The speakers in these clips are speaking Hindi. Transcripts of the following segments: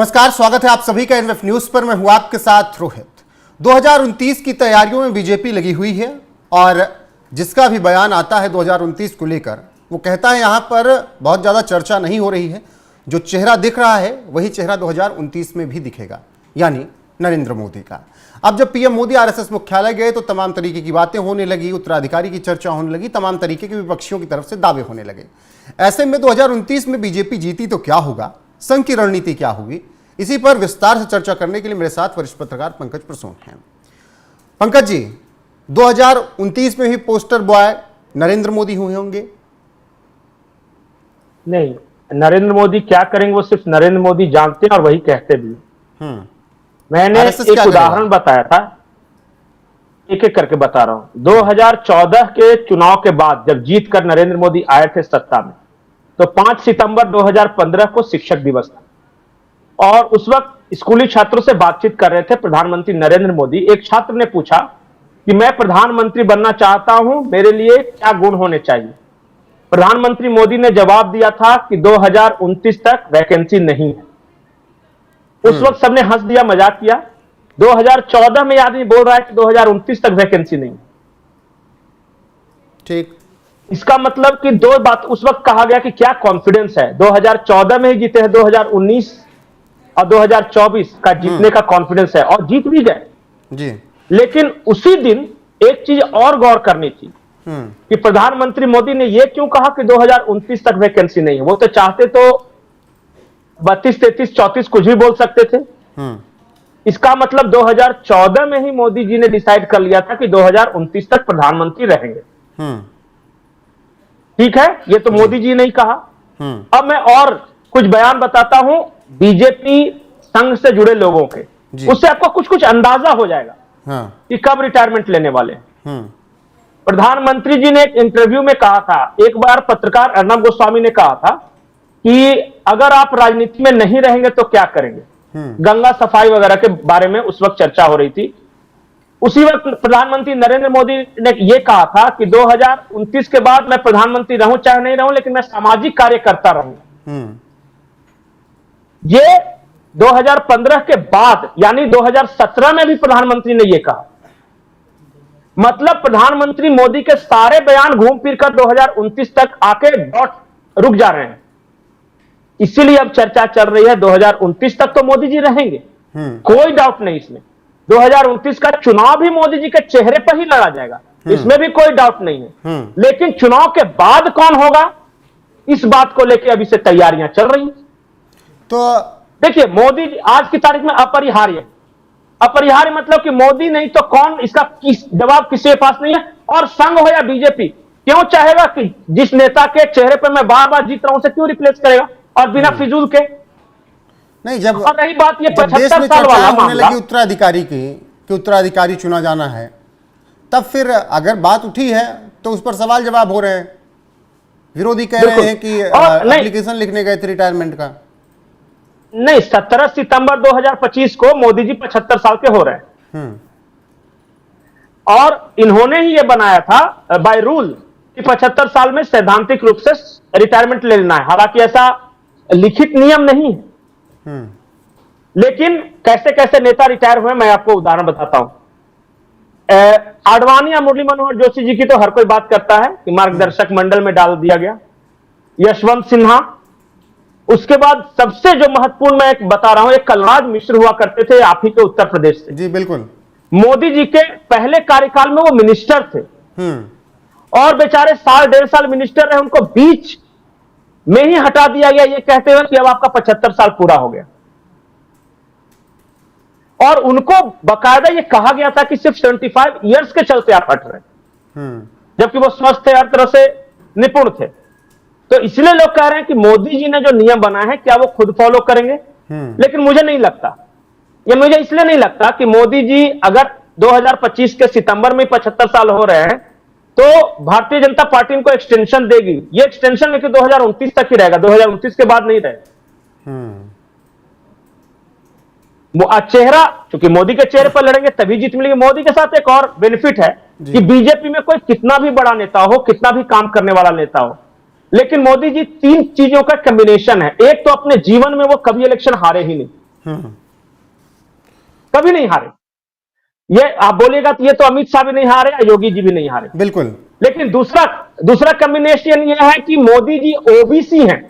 नमस्कार, स्वागत है आप सभी का एनएफ न्यूज पर। मैं हूं आपके साथ रोहित। 2029 की तैयारियों में बीजेपी लगी हुई है और जिसका भी बयान आता है 2029 को लेकर, वो कहता है यहां पर बहुत ज़्यादा चर्चा नहीं हो रही है, जो चेहरा दिख रहा है वही चेहरा 2029 में भी दिखेगा, यानी नरेंद्र मोदी का। अब जब पीएम मोदी आरएसएस मुख्यालय गए तो तमाम तरीके की बातें होने लगी, उत्तराधिकारी की चर्चा होने लगी, तमाम तरीके के विपक्षियों की तरफ से दावे होने लगे। ऐसे में 2029 में बीजेपी जीती तो क्या होगा, संघ की रणनीति क्या होगी, इसी पर विस्तार से चर्चा करने के लिए मेरे साथ वरिष्ठ पत्रकार पंकज प्रसून हैं। पंकज जी, 2029 में भी पोस्टर बॉय नरेंद्र मोदी हुए होंगे? नहीं, नरेंद्र मोदी क्या करेंगे वो सिर्फ नरेंद्र मोदी जानते हैं और वही कहते भी। मैंने एक उदाहरण बताया था, एक एक करके बता रहा हूं। 2014 के चुनाव के बाद जब जीत कर नरेंद्र मोदी आए थे सत्ता में, तो 5 सितंबर 2015 को शिक्षक दिवस था और उस वक्त स्कूली छात्रों से बातचीत कर रहे थे प्रधानमंत्री नरेंद्र मोदी। एक छात्र ने पूछा कि मैं प्रधानमंत्री बनना चाहता हूं, मेरे लिए क्या गुण होने चाहिए। प्रधानमंत्री मोदी ने जवाब दिया था कि 2029 तक वैकेंसी नहीं है। उस वक्त सबने हंस दिया, मजाक किया। 2014 में आदमी बोल रहा है कि 2029 तक वैकेंसी नहीं। ठीक, इसका मतलब कि दो बात उस वक्त कहा गया कि क्या कॉन्फिडेंस है। 2014 में ही जीते हैं, 2019 और 2024 का जीतने का कॉन्फिडेंस है और जीत भी गए जी। लेकिन उसी दिन एक चीज और गौर करनी थी कि प्रधानमंत्री मोदी ने यह क्यों कहा कि 2029 तक वैकेंसी नहीं है। वो तो चाहते तो 32, 33, 34 कुछ भी बोल सकते थे। इसका मतलब 2014 में ही मोदी जी ने डिसाइड कर लिया था कि 2029 तक प्रधानमंत्री रहेंगे। ठीक है, ये तो मोदी जी ने ही कहा। अब मैं और कुछ बयान बताता हूं बीजेपी संघ से जुड़े लोगों के, उससे आपको कुछ कुछ अंदाजा हो जाएगा कि कब रिटायरमेंट लेने वाले हैं। प्रधानमंत्री जी ने एक इंटरव्यू में कहा था, एक बार पत्रकार अर्नब गोस्वामी ने कहा था कि अगर आप राजनीति में नहीं रहेंगे तो क्या करेंगे। गंगा सफाई वगैरह के बारे में उस वक्त चर्चा हो रही थी। उसी वक्त प्रधानमंत्री नरेंद्र मोदी ने यह कहा था कि 2029 के बाद मैं प्रधानमंत्री रहूं चाहे नहीं रहूं, लेकिन मैं सामाजिक कार्य करता रहूंगा। ये 2015 के बाद यानी 2017 में भी प्रधानमंत्री ने यह कहा। मतलब प्रधानमंत्री मोदी के सारे बयान घूम फिर कर 2029 तक आके डॉट रुक जा रहे हैं। इसीलिए अब चर्चा चल रही है 2029 तक तो मोदी जी रहेंगे, कोई डाउट नहीं इसमें। 2029 का चुनाव भी मोदी जी के चेहरे पर ही लड़ा जाएगा, इसमें भी कोई डाउट नहीं है। लेकिन चुनाव के बाद कौन होगा, इस बात को लेकर अभी से तैयारियां चल रही हैं। तो देखिए, मोदी जी आज की तारीख में अपरिहार्य मतलब कि मोदी नहीं तो कौन, इसका जवाब किसी के पास नहीं है। और संघ हो या बीजेपी, क्यों चाहेगा कि जिस नेता के चेहरे पर मैं बार बार जीत रहा हूं उसे क्यों रिप्लेस करेगा, और बिना फिजूल के नहीं। जब रही बात ये 75 साल वाला होने लगी उत्तराधिकारी की कि उत्तराधिकारी चुना जाना है, तब फिर अगर बात उठी है तो उस पर सवाल जवाब हो रहे हैं। विरोधी कह रहे हैं कि एप्लीकेशन लिखने गए थे रिटायरमेंट का। नहीं, 17 सितंबर 2025 को मोदी जी 75 साल के हो रहे हैं और इन्होंने ही ये बनाया था बाय रूल कि 75 साल में सैद्धांतिक रूप से रिटायरमेंट ले लेना है। हालांकि ऐसा लिखित नियम नहीं है, लेकिन कैसे कैसे नेता रिटायर हुए मैं आपको उदाहरण बताता हूं। आडवाणी या मुरली मनोहर जोशी जी की तो हर कोई बात करता है कि मार्गदर्शक मंडल में डाल दिया गया। यशवंत सिन्हा, उसके बाद सबसे जो महत्वपूर्ण मैं एक बता रहा हूं, एक कलराज मिश्र हुआ करते थे आप ही के उत्तर प्रदेश से। जी बिल्कुल। मोदी जी के पहले कार्यकाल में वो मिनिस्टर थे और बेचारे साल 1.5 साल मिनिस्टर रहे, उनको बीच में ही हटा दिया गया ये कहते हुए कि अब आपका 75 साल पूरा हो गया। और उनको बाकायदा ये कहा गया था कि सिर्फ 75 इयर्स के चलते आप हट रहे, जबकि वो स्वस्थ थे, हर तरह से निपुण थे। तो इसलिए लोग कह रहे हैं कि मोदी जी ने जो नियम बनाए हैं क्या वो खुद फॉलो करेंगे। लेकिन मुझे नहीं लगता, ये मुझे इसलिए नहीं लगता कि मोदी जी अगर 2025 के सितंबर में 75 साल हो रहे हैं तो भारतीय जनता पार्टी इनको एक्सटेंशन देगी। ये एक्सटेंशन लेकिन 2029 तक ही रहेगा, 2029 के बाद नहीं रहेगा। चेहरा, क्योंकि मोदी के चेहरे पर लड़ेंगे तभी जीत मिलेगी। मोदी के साथ एक और बेनिफिट है कि बीजेपी में कोई कितना भी बड़ा नेता हो, कितना भी काम करने वाला नेता हो, लेकिन मोदी जी 3 चीजों का कॉम्बिनेशन है। एक तो अपने जीवन में वो कभी इलेक्शन हारे ही नहीं, कभी नहीं हारे। ये आप बोलिएगा तो ये तो अमित शाह भी नहीं हारे, योगी जी भी नहीं हारे, बिल्कुल। लेकिन दूसरा कॉम्बिनेशन ये है कि मोदी जी ओबीसी हैं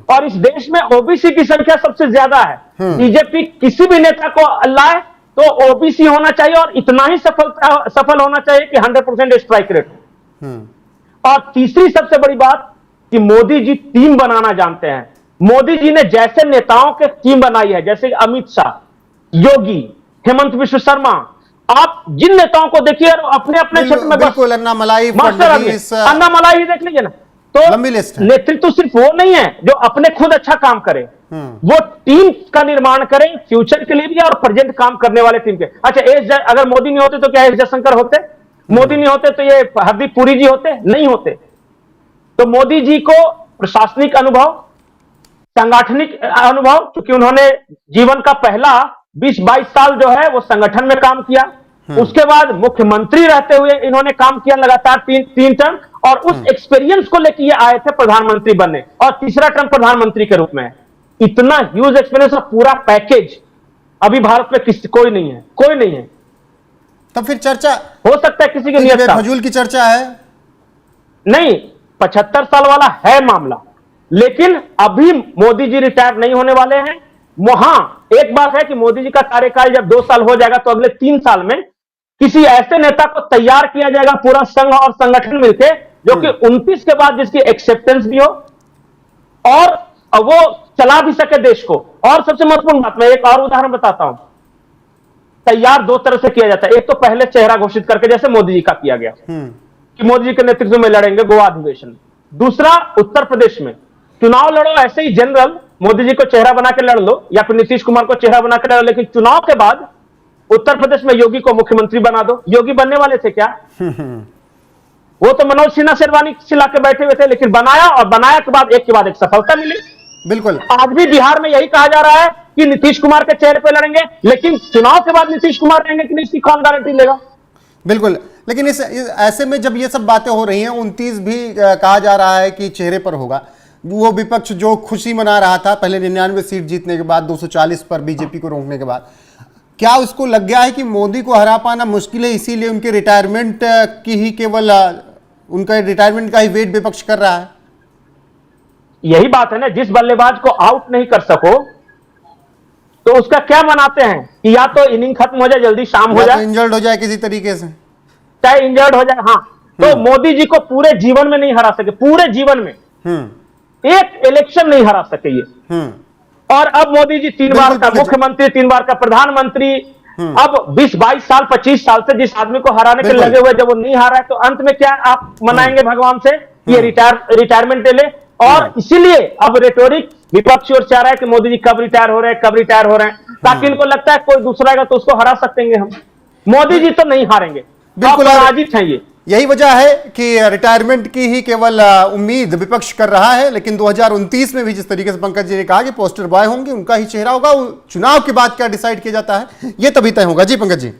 और इस देश में ओबीसी की संख्या सबसे ज्यादा है। बीजेपी किसी भी नेता को लाए तो ओबीसी होना चाहिए और इतना ही सफल होना चाहिए कि 100% स्ट्राइक रेट हो। और तीसरी सबसे बड़ी बात कि मोदी जी टीम बनाना जानते हैं। मोदी जी ने जैसे नेताओं की टीम बनाई है, जैसे अमित शाह, योगी, हेमंत विश्व शर्मा, आप जिन नेताओं को देखिए अपने अपने क्षेत्र में बिल्कुल, अन्नामलाई ही देख लीजिए ना, तो नेतृत्व सिर्फ वो नहीं है जो अपने खुद अच्छा काम करे, वो टीम का निर्माण करें फ्यूचर के लिए भी और प्रेजेंट काम करने वाले टीम के। अच्छा, अगर मोदी नहीं होते तो क्या एस जयशंकर होते? मोदी नहीं होते तो ये हरदीप पुरी जी होते? नहीं होते। तो मोदी जी को प्रशासनिक अनुभव, सांगठनिक अनुभव, क्योंकि उन्होंने जीवन का पहला 20-22 साल जो है वो संगठन में काम किया, उसके बाद मुख्यमंत्री रहते हुए इन्होंने काम किया लगातार 3 टर्म, और उस एक्सपीरियंस को लेकर ये आए थे प्रधानमंत्री बनने, और तीसरा टर्म प्रधानमंत्री के रूप में। इतना ह्यूज एक्सपीरियंस और पूरा पैकेज अभी भारत में कोई नहीं है। तब फिर चर्चा हो सकता है किसी की नियत का फजूल की चर्चा है नहीं, 75 साल वाला है मामला, लेकिन अभी मोदी जी रिटायर नहीं होने वाले हैं। वहां एक बात है कि मोदी जी का कार्यकाल जब 2 साल हो जाएगा तो अगले 3 साल में किसी ऐसे नेता को तैयार किया जाएगा, पूरा संघ और संगठन मिलकर, जो कि 29 के बाद जिसकी एक्सेप्टेंस भी हो और वो चला भी सके देश को। और सबसे महत्वपूर्ण बात, मैं एक और उदाहरण बताता हूं। तैयार 2 तरह से किया जाता है। एक तो पहले चेहरा घोषित करके, जैसे मोदी जी का किया गया कि मोदी जी के नेतृत्व में लड़ेंगे गोवा अधिवेशन। दूसरा, उत्तर प्रदेश में चुनाव लड़ो, ऐसे ही जनरल मोदी जी को चेहरा बना के लड़ लो या फिर नीतीश कुमार को चेहरा बना के लड़ लो, लेकिन चुनाव के बाद उत्तर प्रदेश में योगी को मुख्यमंत्री बना दो। योगी बनने वाले थे क्या? वो तो मनोज सिन्हा शेरवानी सिला के बैठे हुए थे, लेकिन बनाया, और बनाया के बाद एक सफलता मिली। बिल्कुल। आज भी बिहार में यही कहा जा रहा है कि नीतीश कुमार के चेहरे पे लड़ेंगे, लेकिन चुनाव के बाद नीतीश कुमार रहेंगे कि नहीं, इसकी कौन गारंटी लेगा? बिल्कुल। लेकिन ऐसे में जब ये सब बातें हो रही हैं, 29 भी कहा जा रहा है कि चेहरे पर होगा, वो विपक्ष जो खुशी मना रहा था पहले 99 सीट जीतने के बाद, 240 पर बीजेपी को रोकने के बाद, क्या उसको लग गया है कि मोदी को हरा पाना मुश्किल है, इसीलिए उनके रिटायरमेंट की ही केवल उनका रिटायरमेंट का ही वेट विपक्ष कर रहा है? यही बात है ना, जिस बल्लेबाज को आउट नहीं कर सको तो उसका क्या मनाते हैं कि या तो इनिंग खत्म हो जाए, जल्दी शाम हो जाए, इंजर्ड हो जाए किसी तरीके से, चाहे इंजर्ड हो जाए। हाँ, तो मोदी जी को पूरे जीवन में नहीं हरा सके, पूरे जीवन में एक इलेक्शन नहीं हरा सके ये। और अब मोदी जी 3 बार का मुख्यमंत्री, 3 बार का प्रधानमंत्री, अब 20-22 साल 25 साल से जिस आदमी को हराने के लगे हुए, जब वो नहीं हारा है तो अंत में क्या आप मनाएंगे भगवान से ये रिटायरमेंट ले ले? और इसीलिए अब रेटोरिक विपक्ष और चाह रहा है कि मोदी जी कब रिटायर हो रहे हैं, ताकि इनको लगता है कोई दूसरा आएगा तो उसको हरा सकते हैं हम। मोदी जी तो नहीं हारेंगे, बिल्कुल पराजित हैं ये। यही वजह है कि रिटायरमेंट की ही केवल उम्मीद विपक्ष कर रहा है, लेकिन 2029 में भी जिस तरीके से पंकज जी ने कहा कि पोस्टर बॉय होंगे, उनका ही चेहरा होगा। चुनाव के बाद क्या डिसाइड किया जाता है ये तभी तय होगा। जी पंकज जी,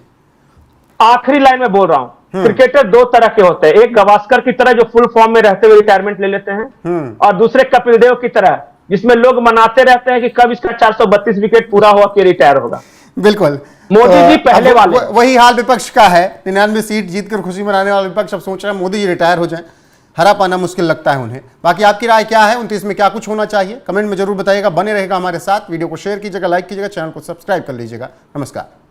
आखिरी लाइन में बोल रहा हूं, क्रिकेटर 2 तरह के होते हैं, एक गवास्कर की तरह जो फुल फॉर्म में रहते हुए रिटायरमेंट ले लेते हैं, और दूसरे कपिल देव की तरह जिसमें लोग मनाते रहते हैं कि कब इसका 432 विकेट पूरा हुआ कि रिटायर होगा। बिल्कुल, मोदी जी पहले वाले। वही हाल विपक्ष का है। 99 सीट जीतकर खुशी मनाने वाला विपक्ष अब सोच रहा है मोदी जी रिटायर हो जाएं, हरा पाना मुश्किल लगता है उन्हें। बाकी आपकी राय क्या है, 29 में क्या कुछ होना चाहिए, कमेंट में जरूर बताइएगा। बने रहेगा हमारे साथ, वीडियो को शेयर कीजिएगा, लाइक कीजिएगा, चैनल को सब्सक्राइब कर लीजिएगा। नमस्कार।